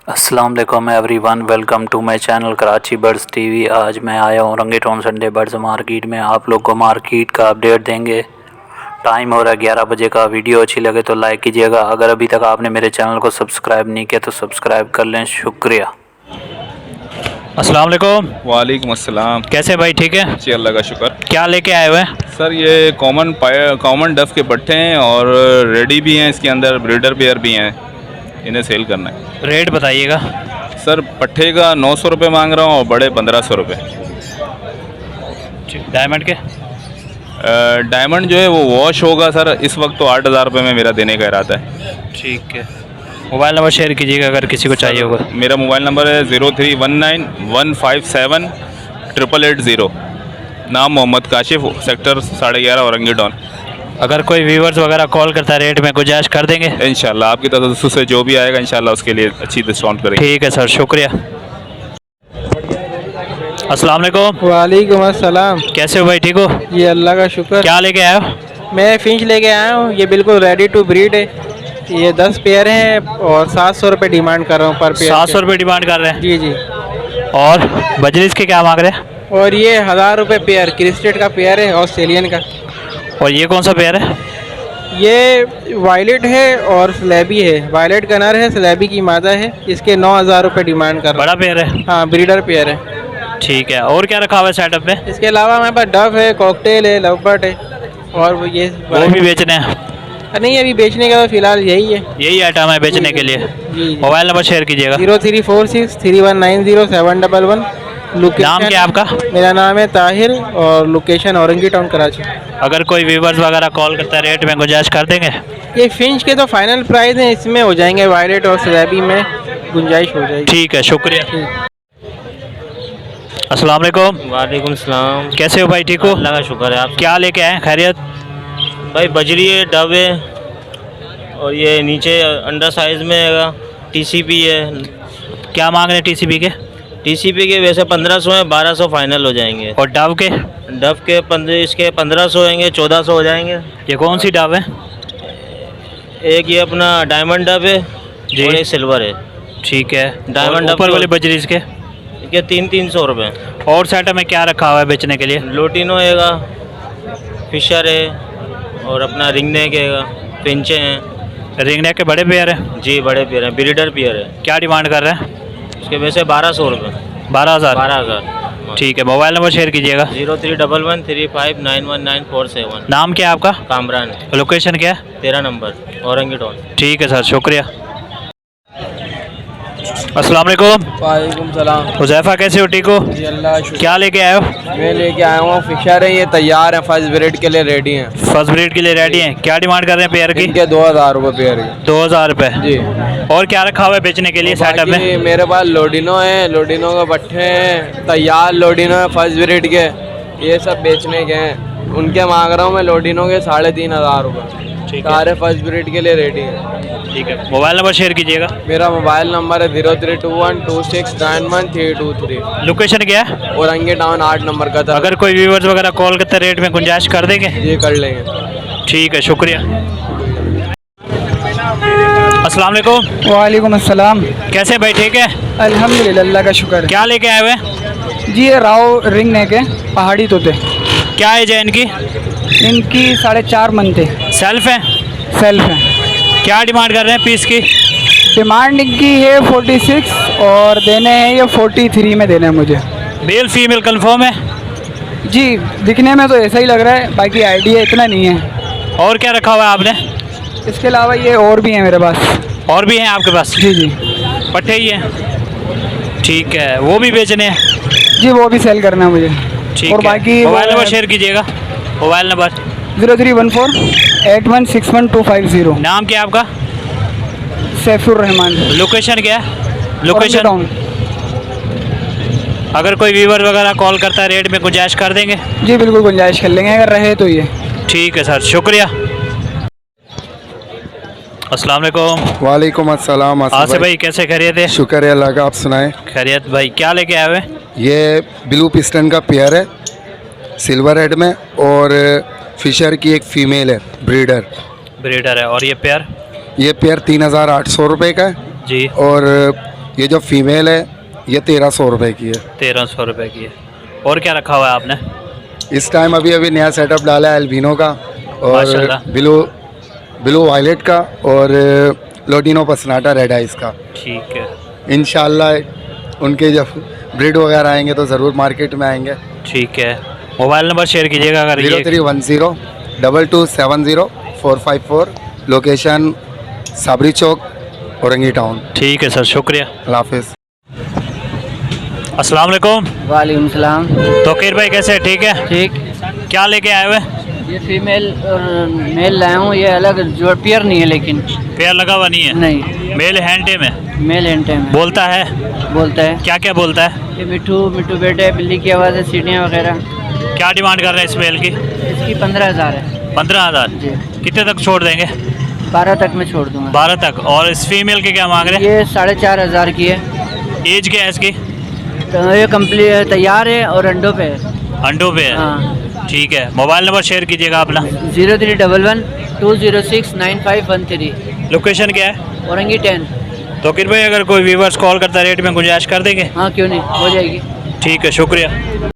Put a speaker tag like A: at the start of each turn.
A: अस्सलाम वालेकुम everyone, welcome to my channel Karachi birds TV. आज मैं आया हूँ रंगीटोन संडे बर्ड्स मार्केट में। आप लोग को मार्केट का अपडेट देंगे। टाइम हो रहा है 11 बजे का। वीडियो अच्छी लगे तो लाइक कीजिएगा। अगर अभी तक आपने मेरे चैनल को सब्सक्राइब नहीं किया तो सब्सक्राइब कर लें। शुक्रिया। अस्सलाम वालेकुम।
B: वालेकुम अस्सलाम।
A: कैसे भाई, ठीक है
B: जी, अल्लाह का शुक्र।
A: क्या लेके आए हुए हैं?
B: सर ये कॉमन डफ के पट्टे हैं और रेडी भी हैं, इसके अंदर ब्रीडर पेयर भी हैं, इन्हें सेल करना है।
A: रेट बताइएगा।
B: सर पट्टे का 900 रुपये मांग रहा हूँ और बड़े 1500 रुपये।
A: डायमंड के
B: डायमंड जो है वो वॉश होगा सर, इस वक्त तो 8000 रुपये में मेरा देने का इरादा है।
A: ठीक है। मोबाइल नंबर शेयर कीजिएगा अगर किसी को चाहिए होगा।
B: मेरा मोबाइल नंबर है 0319 157 888 नाम मोहम्मद काशिफ, सेक्टर 11.5 औरंगीटोन।
A: अगर कोई व्यूवर्स वगैरह कॉल करता है रेट में गुंजाइश कर देंगे
B: इंशाल्लाह। आपकी तरफ से जो भी आएगा इंशाल्लाह उसके लिए अच्छी डिस्काउंट करेंगे।
A: ठीक है सर, शुक्रिया। अस्सलाम वालेकुम।
C: वालेकुम अस्सलाम।
A: कैसे हो भाई, ठीक हो?
C: ये अल्लाह का शुक्र।
A: क्या लेके आए हो?
C: मैं फिंच लेके आया हूँ, ये बिल्कुल रेडी टू ब्रीड है। ये 10 पेयर हैं और 700 रुपये डिमांड कर रहा हूँ पर पेयर।
A: 700 रुपये डिमांड कर रहे हैं?
C: जी जी।
A: और बजरीज के क्या मांग रहे हैं?
C: और ये 1000 रुपये पेयर क्रिस्टेड का पेयर है, ऑस्ट्रेलियन का।
A: और ये कौन सा पेयर है?
C: ये वायलेट है और स्लैबी है। वायलेट का नर है, स्लैबी की मादा है। इसके 9000 रुपये डिमांड कर रहा
A: बड़ा पेयर है?
C: हूँ। हाँ, ब्रीडर पेयर है।
A: ठीक है। और क्या रखा हुआ है सेटअप में?
C: इसके अलावा हमारे पास डफ है, कॉकटेल है, लवबर्ड है और वो
A: भी बेचने हैं?
C: नहीं, अभी बेचने का तो फिलहाल यही है।
A: यही आइटम है बेचने के लिए?
C: जी।
A: मोबाइल नंबर शेयर कीजिएगा।
C: 0346 3190 711।
A: नाम क्या है आपका?
C: मेरा नाम है ताहिर और लोकेशन औरंगी टाउन कराची।
A: अगर कोई व्यूवर्स वगैरह कॉल करता है रेट में गुंजाइश कर देंगे?
C: ये फिंच के तो फाइनल प्राइस है, इसमें हो जाएंगे। वायलेट और स्लैबी में गुंजाइश हो जाएगी।
A: ठीक है, शुक्रिया। अस्सलाम वालेकुम।
D: वालेकुम सलाम।
A: कैसे हो भाई, ठीक हो?
D: अल्लाह का शुक्र है। आप
A: क्या लेके आए हैं? खैरियत?
D: भाई बजरी है, डब है और ये नीचे अंडर साइज़ में है, टीसीपी है।
A: क्या मांग रहे हैं टीसीपी के?
D: टीसीपी के वैसे 1500 हैं, 1200 फाइनल हो जाएंगे।
A: और डव के?
D: डब के 1500 होंगे, 1400 हो जाएंगे।
A: ये कौन सी डव है?
D: एक ये अपना डायमंड डब है
A: जी।
D: और एक सिल्वर है।
A: ठीक है।
D: डायमंड
A: ऊपर वाले बजरीज के?
D: ये 300 रुपये।
A: और सेटअप में क्या रखा हुआ है बेचने के लिए?
D: लोटिनो हैगा, फिशर है और अपना रिंग नेक है, पिंचे हैं।
A: रिंग नेक के बड़े पेयर हैं?
D: जी, बड़े पेयर हैं, ब्रीडर पेयर है।
A: क्या डिमांड कर रहे हैं?
D: उसके वैसे 1200 रुपये।
A: 12,000?
D: 12,000।
A: ठीक है। मोबाइल नंबर शेयर कीजिएगा।
D: 031135919447।
A: नाम क्या है आपका?
D: कामरान।
A: लोकेशन क्या है?
D: 13 नंबर औरंगी टाउन।
A: ठीक है सर, शुक्रिया। अस्सलाम वालेकुम।
C: वालेकुम सलाम।
A: हुज़ैफा, कैसे हो, ठीक हो?
C: जी अल्लाह का शुक्र।
A: क्या लेके आए हो?
C: मैं लेके आया हूँ फिशर है, ये तैयार है, फर्स्ट ब्रीड के लिए रेडी हैं।
A: फर्स्ट ब्रीड के लिए रेडी हैं। क्या डिमांड कर रहे हैं पेयर की?
C: इनके 2000 रुपये पेयर के।
A: 2000 रुपये?
C: जी।
A: और क्या रखा हुआ है बेचने के लिए सेटअप में?
C: बाकी मेरे पास लोडिनो है, लोडिनो के पट्टे हैं, तैयार लोडिनो है फर्स्ट ब्रीड के, ये सब बेचने के हैं। उनके मांग रहा हूँ मैं लोडिनो के 3500 रुपये। सारे फर्स्ट ब्रीड के लिए रेडी हैं।
A: ठीक है। मोबाइल नंबर शेयर कीजिएगा।
C: मेरा मोबाइल नंबर है 0321269123।
A: लोकेशन क्या है?
C: औरंगी टाउन 8 नंबर का था।
A: अगर कोई व्यूवर्स वगैरह कॉल करते रेट में गुंजाइश कर देंगे?
C: ये कर लेंगे।
A: ठीक है, शुक्रिया। अस्सलाम वालेकुम।
C: वालेकुम अस्सलाम।
A: कैसे भाई, ठीक है?
C: अल्हम्दुलिल्लाह, अल्लाह का शुक्र।
A: क्या लेके आए हुए हैं?
C: जी, ये राव रिंग नेक है, पहाड़ी तोते।
A: क्या एज है इनकी?
C: इनकी 4.5 मंथ है।
A: सेल्फ है?
C: सेल्फ है।
A: क्या डिमांड कर रहे हैं पीस की?
C: डिमांड इनकी है 46 और देने हैं ये 43 में देने हैं मुझे।
A: मेल फीमेल कंफर्म है?
C: जी, दिखने में तो ऐसा ही लग रहा है, बाकी आइडिया इतना नहीं है।
A: और क्या रखा हुआ है आपने?
C: इसके अलावा ये और भी हैं मेरे पास।
A: और भी हैं आपके पास?
C: जी जी।
A: पट्टे ही हैं? ठीक है। वो भी बेचने हैं?
C: जी, वो भी सेल करना है मुझे।
A: ठीक
C: और
A: है।
C: बाकी
A: मोबाइल नंबर शेयर कीजिएगा। Mobile number
C: 0314816150।
A: नाम क्या है आपका?
C: सैफुर रहमान।
A: लोकेशन क्या है? लोकेशन?
C: टाउन।
A: अगर कोई व्यूवर वगैरह कॉल करता है रेट में गुंजाइश कर देंगे?
C: जी बिल्कुल गुंजाइश कर लेंगे अगर रहे तो ये।
A: ठीक है सर, शुक्रिया। अस्सलाम वालेकुम।
E: वालेकुम अस्सलाम।
A: आसिफ भाई, कैसे खैरियत है?
E: शुक्र है अल्लाह का, आप सुनाएं।
A: खैरियत भाई। क्या लेके आए हुए?
E: ये ब्लू पिस्टन का पेयर है, सिल्वर हेड में, और फिशर की एक फ़ीमेल है, ब्रीडर
A: है। और ये पेयर?
E: ये पेयर 3800 रुपये का है
A: जी।
E: और ये जो फीमेल है ये 1300 रुपये की है।
A: 1300 रुपये की है। और क्या रखा हुआ है आपने?
E: इस टाइम अभी नया सेटअप डाला है एल्बिनो का और
A: माशाल्लाह।
E: ब्लू वायलेट का और लोडिनो पसनाटा रेड आइस का।
A: ठीक है,
E: इंशाल्लाह उनके जब ब्रीड वगैरह आएंगे तो ज़रूर मार्केट में आएंगे।
A: ठीक है। मोबाइल नंबर शेयर कीजिएगा अगर ये
E: 0310 2270 454, लोकेशन साबरी चौक, औरंगी टाउन।
A: ठीक है सर, शुक्रिया।
E: अल्लाह हाफिज़।
A: अस्सलाम वालेकुम।
F: वालेकुम सलाम।
A: तोकीर भाई कैसे, ठीक है?
F: ठीक।
A: क्या लेके आए हुए?
F: ये फीमेल और मेल लाया हूँ, ये अलग जो पेयर नहीं है, लेकिन
A: पेयर लगा हुआ नहीं है?
F: नहीं,
A: मेल हैंडे में
F: मेल एंटे में
A: बोलता है?
F: बोलता है।
A: क्या क्या बोलता है?
F: ये मिठू मिठू बेटे, बिल्ली की आवाज़ है, सीढ़ियाँ वगैरह।
A: क्या डिमांड कर रहे हैं इस मेल की?
F: इसकी 15,000 है।
A: 15,000?
F: जी।
A: कितने तक छोड़ देंगे?
F: 12 तक मैं छोड़ दूँगा।
A: 12 तक। और इस फीमेल के क्या मांग रहे हैं?
F: ये 4,500 की है।
A: एज क्या है इसकी?
F: तो ये कंप्लीट तैयार है और अंडों पे है।
A: अंडों पे है?
F: हाँ।
A: ठीक है। मोबाइल नंबर शेयर कीजिएगा अपना।
F: 0311 206 9513।
A: लोकेशन क्या है?
F: औरंगी 10।
A: तोकीर भाई अगर कोई व्यूवर्स कॉल करता है रेट में गुंजाइश कर देंगे?
F: हाँ क्यों नहीं, हो जाएगी।
A: ठीक है, शुक्रिया।